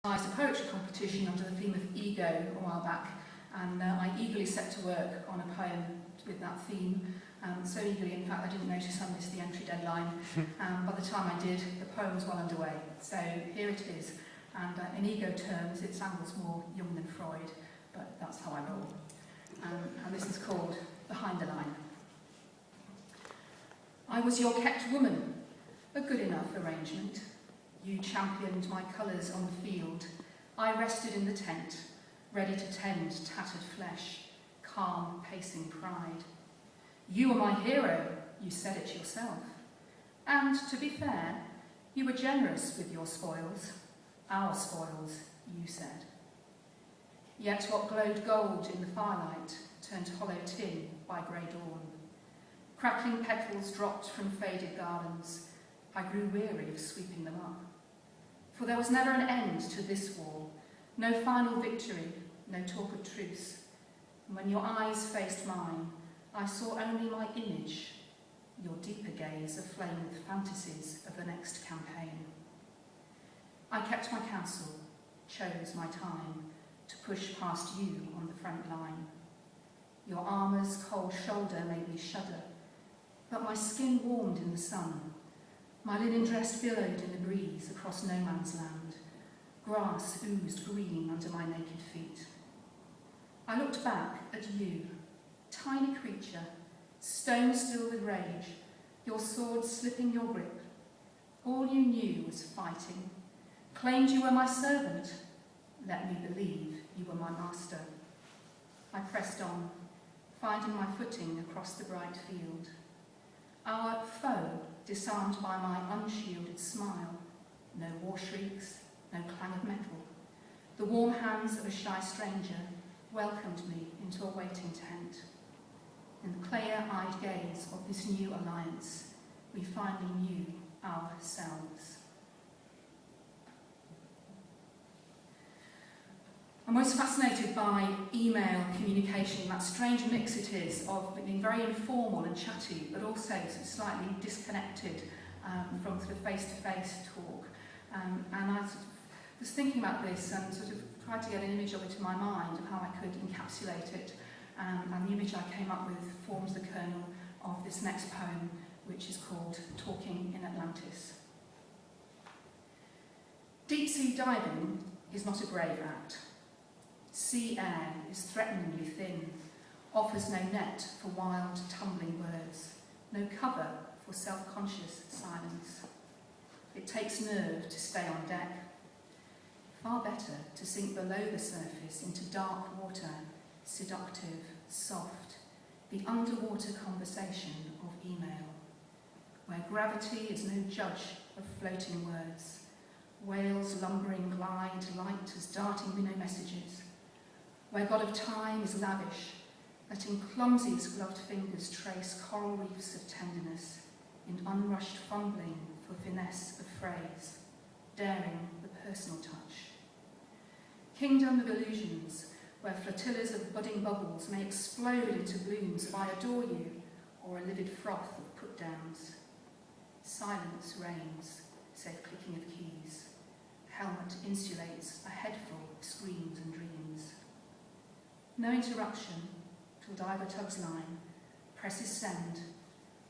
organised a poetry competition under the theme of ego a while back, and I eagerly set to work on a poem with that theme. So eagerly, in fact, I didn't notice I missed the entry deadline. By the time I did, the poem was well underway. So here it is. And in ego terms, it sounds more Jung than Freud, but that's how I roll. And this is called Behind the Line. I was your kept woman, a good enough arrangement. You championed my colours on the field. I rested in the tent, ready to tend tattered flesh, calm, pacing pride. You were my hero, you said it yourself. And, to be fair, you were generous with your spoils. Our spoils, you said. Yet what glowed gold in the firelight turned hollow tin by grey dawn. Crackling petals dropped from faded garlands. I grew weary of sweeping them up. For there was never an end to this war, no final victory, no talk of truce. And when your eyes faced mine, I saw only my image, your deeper gaze aflame with fantasies of the next campaign. I kept my counsel, chose my time to push past you on the front line. Your armour's cold shoulder made me shudder, but my skin warmed in the sun. My linen dress billowed in the breeze across no man's land. Grass oozed green under my naked feet. I looked back at you, tiny creature, stone still with rage, your sword slipping your grip. All you knew was fighting. Claimed you were my servant. Let me believe you were my master. I pressed on, finding my footing across the bright field. Our foe disarmed by my unshielded smile. No war shrieks, no clang of metal. The warm hands of a shy stranger welcomed me into a waiting tent. In the clear-eyed gaze of this new alliance, we finally knew ourselves. I'm most fascinated by email communication, that strange mix it is of being very informal and chatty, but also sort of slightly disconnected from sort of face-to-face talk. And I sort of was thinking about this and sort of tried to get an image of it in my mind of how I could encapsulate it. And the image I came up with forms the kernel of this next poem, which is called Talking in Atlantis. Deep-sea diving is not a brave act. Sea air is threateningly thin, offers no net for wild, tumbling words, no cover for self-conscious silence. It takes nerve to stay on deck. Far better to sink below the surface into dark water, seductive, soft, the underwater conversation of email, where gravity is no judge of floating words, whales lumbering glide light as darting minnow messages, where God of time is lavish, letting clumsiest gloved fingers trace coral reefs of tenderness in unrushed fumbling for finesse of phrase, daring the personal touch. Kingdom of illusions, where flotillas of budding bubbles may explode into blooms if I adore you, or a livid froth of put-downs. Silence reigns, save clicking of keys. Helmet insulates a headful of screams and dreams. No interruption till diver tugs line, presses send,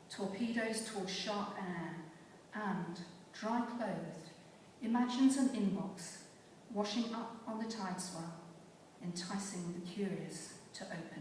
torpedoes towards sharp air, and, dry clothed, imagines an inbox washing up on the tide swell, enticing the curious to open.